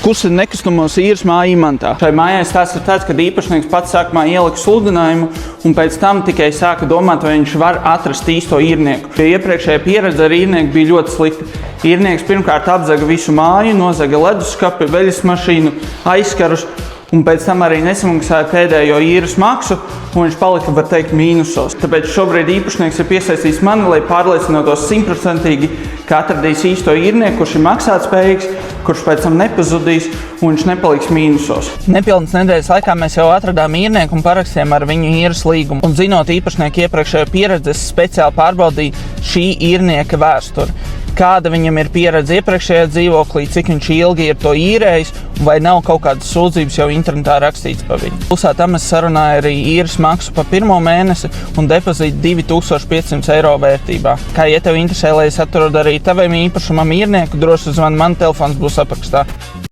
Kurš ir nekustamos īres māja Imantā? Šai mājai stāsts ir tāds, ka īpašnieks pats sākumā ielika sludinājumu un pēc tam tikai sāka domāt, vai viņš var atrast īsto īrnieku. Iepriekšējā pieredze ar īrnieku bija ļoti slikta. Īrnieks pirmkārt apzaga visu māju, nozaga leduskapi, veļas mašīnu, aizkarus un pēc tam arī nesamaksāja pēdējo īres maksu, un viņš palika, var teikt, mīnusos. Tāpēc šobrīd īpašnieks ir piesaistījis mani, lai pārliecinātos 100%, ka atradīs īsto īrnieku, kurš ir maksātspējīgs, kurš pēc tam nepazudīs un viņš nepaliks mīnusos. Nepilnas nedēļas laikā mēs jau atradām īrnieku un parakstījām ar viņu īres līgumu. Un zinot īpašnieku iepriekšējo pieredzi, es speciāli pārbaudīju šī īrnieka vēsturi. Kāda viņam ir pieredze iepriekšējā dzīvoklī, cik viņš ilgi ir to īrējis, vai nav kaut kādas sūdzības jau internetā rakstīts par viņu. Plusā tam es sarunāju arī īres maksu par pirmo mēnesi un depozītu 2500 eiro vērtībā. Kā ja tev interesē, lai es atrodu arī tavam īpašumam īrnieku, droši zvani, man telefons būs aprakstā.